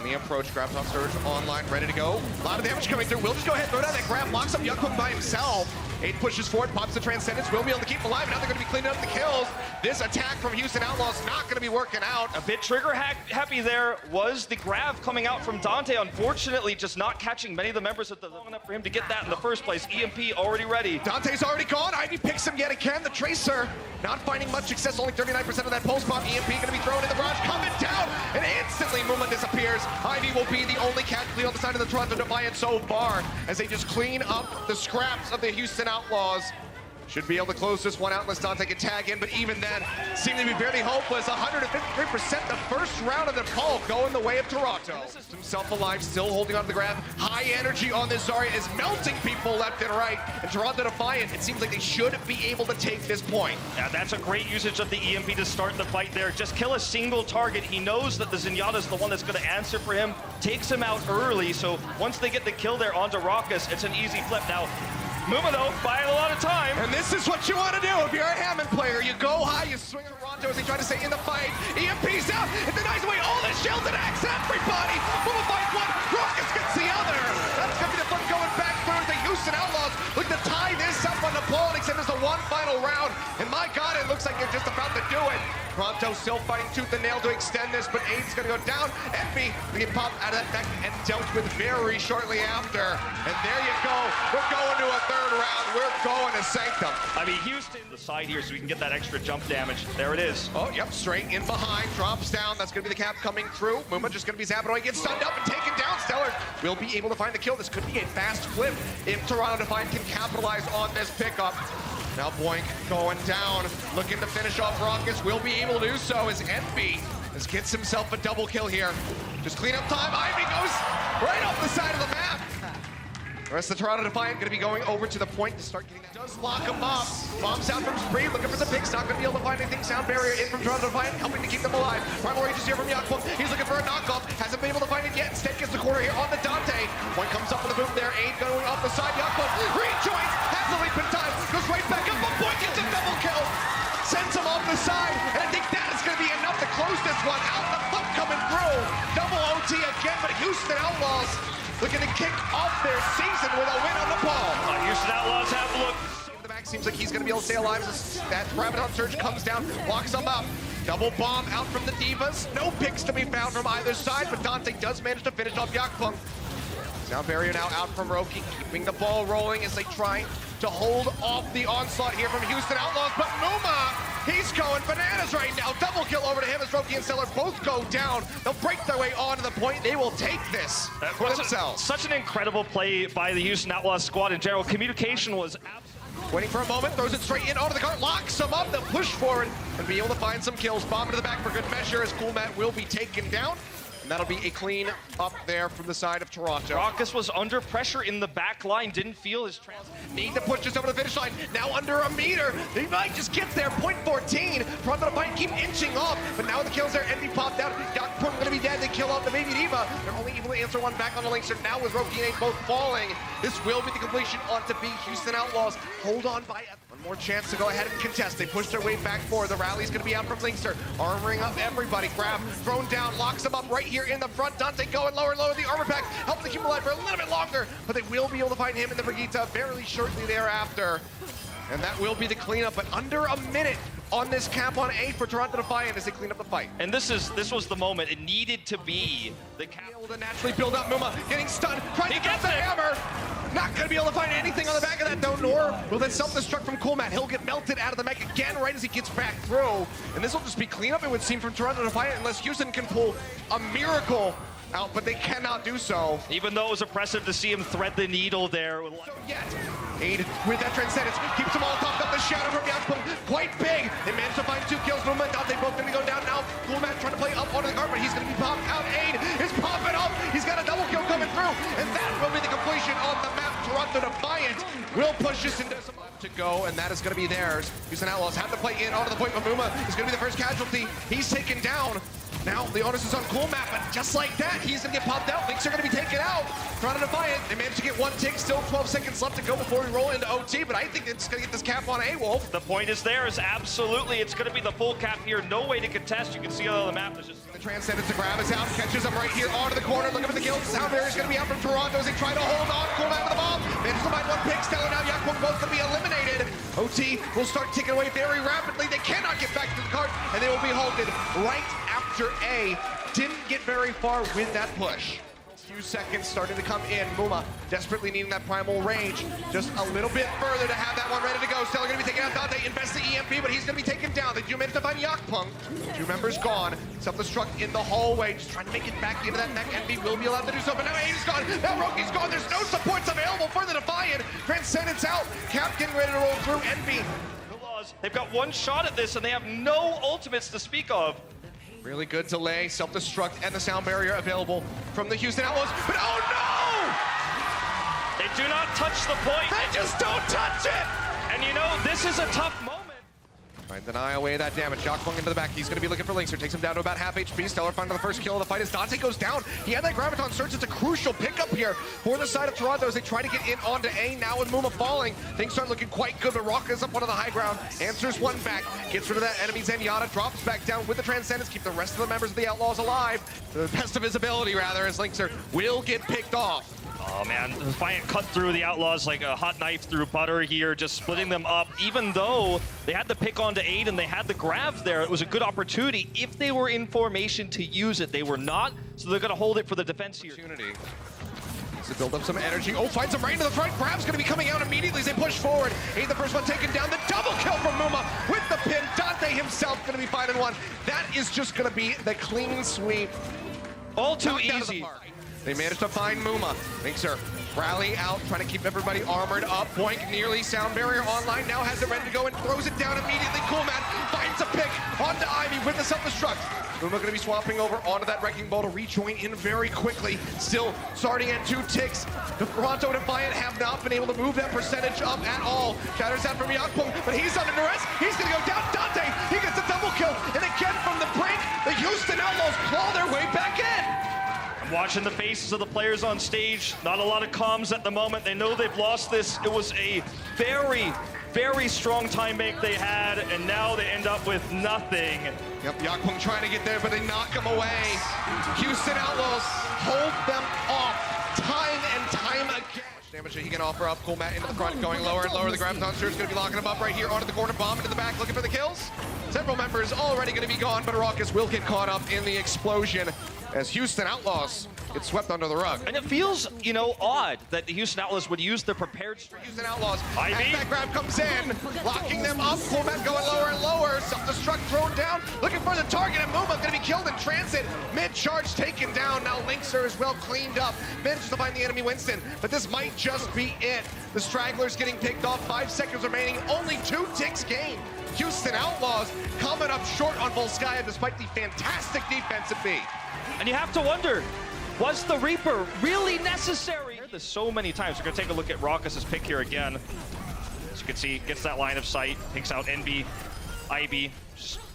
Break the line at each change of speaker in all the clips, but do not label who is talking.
On the approach, grabs on Surge, online, ready to go. A lot of damage coming through. Will just go ahead, throw down that grab, locks up Younghook by himself. 8 pushes forward, pops the Transcendence, will be able to keep him alive. Now they're going to be cleaning up the kills. This attack from Houston Outlaws not going to be working out.
A bit trigger happy there was the grab coming out from Dante. Unfortunately, just not catching many of the members of the long enough for him to get that in the first place. EMP already ready.
Dante's already gone. Ivy picks him yet again. The Tracer not finding much success. Only 39% of that pulse bomb. EMP going to be thrown in the barrage, coming down, and instantly Muma disappears. Ivy will be the only casualty on the side of the Toronto Defiant so far as they just clean up the scraps of the Houston Outlaws. Should be able to close this one out unless Dante can tag in, but even then, seem to be very hopeless. 153% the first round of the call going the way of Toronto. Himself alive, still holding on to the grab. High energy on this Zarya is melting people left and right. And Toronto Defiant, it seems like they should be able to take this point.
Yeah, that's a great usage of the EMP to start the fight there. Just kill a single target. He knows that the Zenyatta is the one that's going to answer for him. Takes him out early, so once they get the kill there onto Raucus, it's an easy flip. Now, Muma, though, buying a lot of time.
And this is what you want to do if you're a Hammond player. You go high, you swing Toronto as they try to stay in the fight. EMP's out, it denies away all the shields and axe everybody. Muma finds one, Raucus gets the other. That's going to be the fun going back for the Houston Outlaws. Look to tie this up on the ball and extend this to one final round. And my God, it looks like you're just about to do it. Toronto still fighting tooth and nail to extend this, but Aid's going to go down. Envy will get popped out of that deck and dealt with very shortly after. And there you go. We're going to a third round. We're going to Sanctum.
I mean, Houston, the side here so we can get that extra jump damage. There it is.
Oh, yep, straight in behind. Drops down. That's going to be the cap coming through. Muma just going to be zapping away. Gets stunned up and taken down. Stellar will be able to find the kill. This could be a fast flip if Toronto Defiant can capitalize on this pickup. Now Boink going down, looking to finish off Raucus, will be able to do so as Envy gets himself a double kill here. Just clean up time, Ivy goes right off the side of the map. The rest of the Toronto Defiant going to be going over to the point to start getting that. Does lock him up. Bombs out from Spree, looking for the picks, not going to be able to find anything. Sound barrier in from Toronto Defiant, helping to keep them alive. Primal Rage is here from Yakpo. He's looking for a knockoff, hasn't been able to find it yet. Instead gets the corner here on the Dante. Point comes up with a boom there, Aid going off the side. Yakpo rejoins, has the leap in time, goes right back up, but Boy gets a double kill. Sends him off the side, and I think that is going to be enough to close this one out. The flip coming through. Double OT again, but Houston Outlaws looking to kick off their season with a win on the ball.
Houston Outlaws have a look.
The back seems like he's going to be able to stay alive as that Rabbit Surge comes down, locks him up. Double bomb out from the Divas. No picks to be found from either side, but Dante does manage to finish off Yakpung. Sound barrier now out from Roki, keeping the ball rolling as they try to hold off the onslaught here from Houston Outlaws, but Muma, he's going bananas right now. Double kill over to him as Roki and Stellar both go down. They'll break their way onto the point. They will take this for themselves.
Such an incredible play by the Houston Outlaws squad in general. Communication was
waiting for a moment, throws it straight in onto the cart, locks him up, they'll push forward and be able to find some kills. Bomb to the back for good measure as Cool Matt will be taken down. And that'll be a clean up there from the side of Toronto.
Raucus was under pressure in the back line, didn't feel his
need to push this over the finish line. Now under a meter. They might just get there. Point 14. Toronto Defiant keep inching off, but now the kills there. Envy popped out. Yakpung gonna be dead. They kill off the baby Diva. They're only able to answer one back on the Linkster. Now with Roki and Aid both falling, this will be the completion on to be Houston Outlaws. Hold on by one more chance to go ahead and contest. They push their way back forward. The rally's gonna be out from Linkster. Armoring up everybody. Grab, thrown down, locks them up right here in the front. Dante going lower, the armor pack, helps to keep him alive for a little bit longer, but they will be able to find him in the Brigitte fairly shortly thereafter. And that will be the cleanup, but under a minute on this cap on 8 for Toronto Defiant as they clean up the fight.
And this was the moment. It needed to be the cap.
Able to naturally build up. Muma getting stunned, trying to get the hammer. Not going to be able to find anything on the back of that though, nor will that self-destruct from Cool Matt. He'll get melted out of the mech again right as he gets back through. And this will just be cleanup, it would seem, from Toronto Defiant unless Houston can pull a miracle out, but they cannot do so.
Even though it was impressive to see him thread the needle there.
So yet, Aid with that Transcendence keeps them all topped up. The shadow from Yakpung, quite big. They managed to find 2 kills. Muma and Dante both going to go down now. Cool Matt trying to play up onto the cart, but he's going to be popped out. Aid is popping up. He's got a double kill coming through, and that will be the completion of the map. Toronto Defiant will push this into some to go, and that is going to be theirs. Houston Outlaws have to play in onto the point, but Muma is going to be the first casualty. He's taken down. Now the onus is on Cool Map, but just like that, he's going to get popped out. Lynx are going to be taken out. Toronto Defiant, they managed to get one tick, still 12 seconds left to go before we roll into OT, but I think it's going to get this cap on A-Wolf.
The point is theirs, absolutely. It's going to be the full cap here. No way to contest. You can see on the map. There's just...
The Transcendence to grab is out, catches him right here onto the corner. Looking for the kill. Sound Barrier is going to be out from Toronto as they try to hold on. Cool Map with the bomb. Manages to find one pick. Stellar now. Yakpung both going to be eliminated. OT will start ticking away very rapidly. They cannot get back to the cart, and they will be halted right after A. Didn't get very far with that push. Few seconds starting to come in. Muma desperately needing that primal range. Just a little bit further to have that one ready to go. Still going to be taking out Dante. Invest the EMP, but he's going to be taken down. They do manage to find Yakpung. 2 members gone. Self-destruct in the hallway. Just trying to make it back into that mech. Envy will be allowed to do so, but now Aiden's gone. Now Roki's gone. There's no supports available for the Defiant. Transcendence out. Cap getting ready to roll through. Envy.
They've got one shot at this, and they have no ultimates to speak of.
Really good delay, self-destruct, and the sound barrier available from the Houston Outlaws. But oh no!
They do not touch the point.
They just don't touch it!
And you know, this is a tough moment.
Trying to deny away that damage. Yakpung into the back. He's going to be looking for Lynxer. Takes him down to about half HP. Stellar finding the first kill of the fight as Dante goes down. He had that Graviton Surge. It's a crucial pickup here for the side of Toronto as they try to get in onto A. Now with Muma falling, things start looking quite good, but Rock is up one of the high ground. Answers one back. Gets rid of that enemy. Zenyatta drops back down with the Transcendence. Keep the rest of the members of the Outlaws alive. To the best of his ability, rather, as Lynxer will get picked off.
Oh man, the Defiant cut through the Outlaws like a hot knife through butter here, just splitting them up. Even though they had the pick onto 8 and they had the grab there, it was a good opportunity. If they were in formation to use it, they were not, so they're gonna hold it for the defense here.
Needs to build up some energy. Oh, finds him right into the front. Grab's gonna be coming out immediately as they push forward. 8, the first one taken down. The double kill from Muma with the pin. Dante himself gonna be finding one. That is just gonna be the clean sweep.
All too easy.
They managed to find Muma. Lynxer rally out, trying to keep everybody armored up. Boink nearly sound barrier online, now has it ready to go and throws it down immediately. Cool Man finds a pick onto Ivy with the self-destruct. Muma going to be swapping over onto that Wrecking Ball to rejoin in very quickly. Still starting at 2 ticks. The Toronto Defiant have not been able to move that percentage up at all. Shatters out from Yakpung, but he's under duress. He's going to go down. Dante, he gets a double kill. And again from the brink, the Houston Outlaws claw their way back in.
Watching the faces of the players on stage, not a lot of comms at the moment. They know they've lost this. It was a very, very strong time bank they had, and now they end up with nothing.
Yep, Yakpung trying to get there, but they knock him away. Houston Outlaws hold them off time and time again. Damage that he can offer up. Cool Matt into the front, going lower and lower. The Graviton Surge is going to be locking him up right here onto the corner. Bomb into the back, looking for the kills. Several members already going to be gone, but Raucus will get caught up in the explosion as Houston Outlaws get swept under the rug.
And it feels, you know, odd that the Houston Outlaws would use their prepared
Houston Outlaws.
Ivy.
As that grab comes in, locking them up. Cool Matt going lower and lower. Self-destruct thrown down, looking for the target, and Muma going to be killed in transit. Mid-charge taken down. Now Lynxer is well cleaned up. Manages to find the enemy Winston, but this might just be it. The Stragglers getting picked off. 5 seconds remaining. Only 2 ticks gained. Houston Outlaws coming up short on Volskaya despite the fantastic defense at B.
And you have to wonder, was the Reaper really necessary? I've heard this so many times. We're going to take a look at Raucus's pick here again. As you can see, gets that line of sight, takes out Envy, Ivy.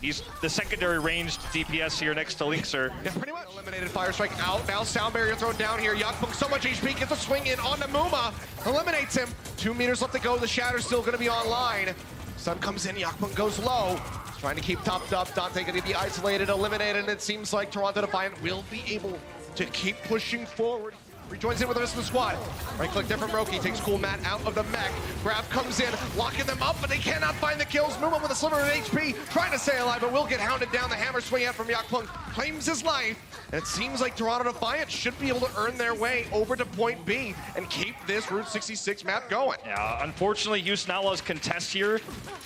He's the secondary ranged DPS here next to Lynxer.
Yeah, pretty much. Eliminated Fire Strike out. Now Sound Barrier thrown down here. Yakpung so much HP, gets a swing in onto Muma. Eliminates him. 2 meters left to go. The Shatter's still going to be online. Sun comes in, Yakpung goes low. Trying to keep topped up. Dante going to be isolated, eliminated, and it seems like Toronto Defiant will be able to keep pushing forward. Rejoins in with the rest of the squad. Right click there from Roki, takes Cool Matt out of the mech. Grab comes in, locking them up, but they cannot find the kills. Muma with a sliver of HP, trying to stay alive, but will get hounded down. The hammer swing out from Yakpung, claims his life. And it seems like Toronto Defiant should be able to earn their way over to point B and keep this Route 66 map going.
Yeah, unfortunately, Houston Outlaws contest here.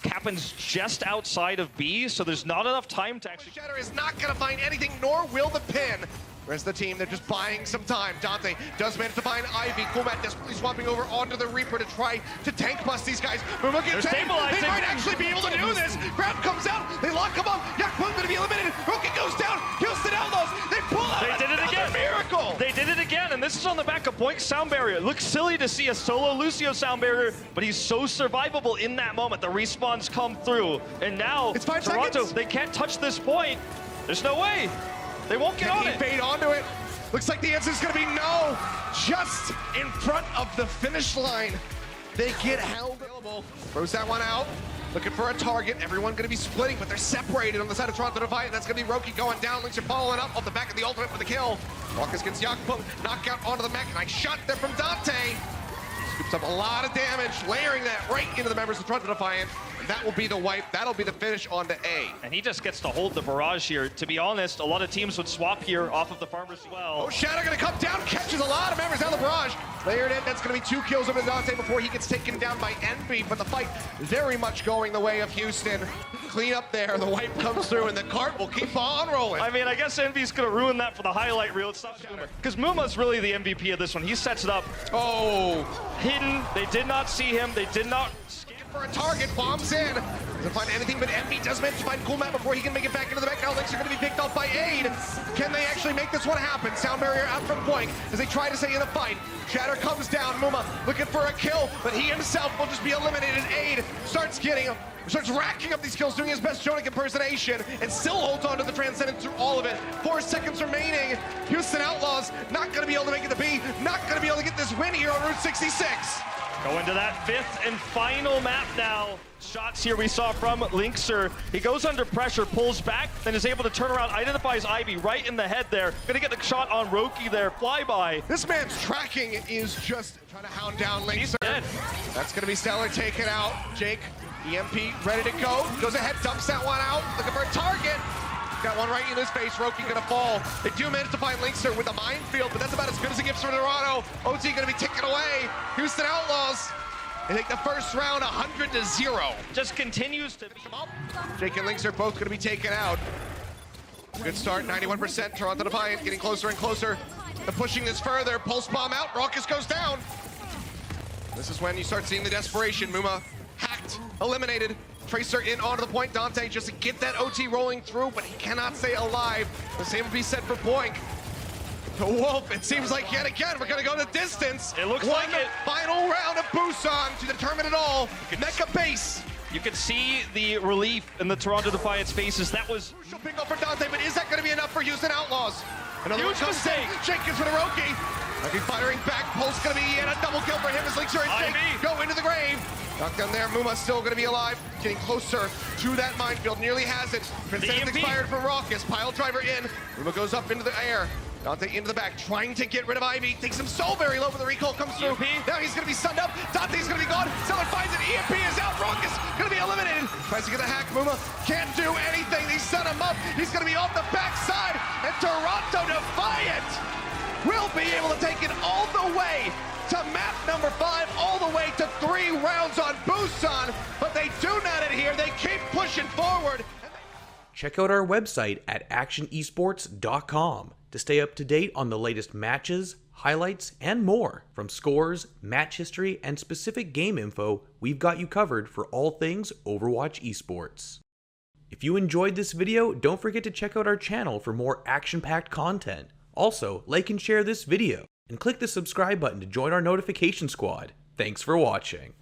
Cappen's just outside of B, so there's not enough time to actually...
Shatter is not going to find anything, nor will the pin. Rest of the team, they're just buying some time. Dante does manage to find Ivy. Cool Matt desperately swapping over onto the Reaper to try to tank bust these guys. Muma gets taken. They might actually be able to do this. Grab comes out. They lock him up. Yakpung going to be eliminated. Roki goes down. Houston Outlaws. They pull out.
They did it again.
Miracle.
They did it again, and this is on the back of Point sound barrier. It looks silly to see a solo Lucio sound barrier, but he's so survivable in that moment. The respawns come through, and now
It's 5
Toronto,
seconds.
they can't touch this point. There's no way. They won't get
Can
on
he
it.
bait onto it? Looks like the answer is going to be no. Just in front of the finish line. They get held available. Throws that one out. Looking for a target. Everyone going to be splitting, but they're separated on the side of Toronto Defiant. That's going to be Roki going down. Lynx are following up off the back of the ultimate for the kill. Marcus gets Yakpo, knockout onto the mech. Nice shot there from Dante. Scoops up a lot of damage, layering that right into the members of Toronto Defiant. That will be the wipe. That'll be the finish on to A.
And he just gets to hold the barrage here. To be honest, a lot of teams would swap here off of the farm as well.
Oh, Shadow gonna come down, catches a lot of members down the barrage. Layered in, that's gonna be 2 kills over Dante before he gets taken down by Envy, but the fight very much going the way of Houston. Clean up there, the wipe comes through, and the cart will keep on rolling.
I mean, I guess Envy's gonna ruin that for the highlight reel. Because Muma's really the MVP of this one. He sets it up
Oh,
hidden. They did not see him. They did not.
for a target, bombs in. Doesn't find anything, but Envy does manage to find Cool Map before he can make it back into the back. Now Lynx are gonna be picked off by Aid. Can they actually make this one happen? Sound barrier out from Point as they try to stay in the fight. Shatter comes down, Muma looking for a kill, but he himself will just be eliminated. Aid starts racking up these kills, doing his best Jonic impersonation, and still holds on to the Transcendence through all of it. 4 seconds remaining. Houston Outlaws not gonna be able to make it to B, not gonna be able to get this win here on Route 66.
Going to that 5th and final map now. Shots here we saw from Lynxer. He goes under pressure, pulls back, then is able to turn around, identifies Ivy right in the head there. Gonna get the shot on Roki there, flyby.
This man's tracking is just trying to hound down Lynxer.
He's dead.
That's gonna be Stellar taken out. Jake, EMP ready to go. Goes ahead, dumps that one out, looking for a target. Got one right in his face. Roki gonna fall. They do manage to find Lynxer with a minefield, but that's about as good as it gets from Toronto. OT gonna be taken away. Houston Outlaws, they take the first round 100-0.
Just continues to
Finish him up. Jake and Lynxer both gonna be taken out. Good start, 91%. Toronto Defiant getting closer and closer. They're pushing this further. Pulse bomb out. Raucus goes down. This is when you start seeing the desperation. Muma hacked, eliminated. Tracer in onto the point. Dante just to get that OT rolling through, but he cannot stay alive. The same will be said for Boink. The Wolf, it seems like yet again, we're gonna go the distance.
It looks like it.
Final round of Busan to determine it all. Mecha base.
You could see the relief in the Toronto Defiant's faces. That was
Crucial pick up for Dante, but is that gonna be enough for Houston Outlaws? Another
Huge
one comes
mistake.
in. Jenkins with a Roki. Roki firing back. Pulse gonna be in. A double kill for him as Lynxer and Jake
Ivy.
go into the grave. Knockdown there. Muma's still gonna be alive. Getting closer to that minefield. Nearly has it. Transcendence
EMP.
expired from Raucus. Pile driver in. Muma goes up into the air. Dante into the back, trying to get rid of Ivy. Takes him so very low, but the recall comes through.
EMP.
Now he's gonna be stunned up. Dante's gonna be gone. Stellar finds it. EMP is out. Raucus gonna be eliminated. Tries to get the hack. Muma can't do anything. They set him up. He's gonna be off the backside. And Toronto Defiant will be able to take it all the way to map number 5, all the way to 3 rounds on Busan. But they do not adhere. They keep pushing forward.
Check out our website at actionesports.com to stay up to date on the latest matches, highlights, and more. From scores, match history, and specific game info, we've got you covered for all things Overwatch esports. If you enjoyed this video, don't forget to check out our channel for more action-packed content. Also, like and share this video, and click the subscribe button to join our notification squad. Thanks for watching.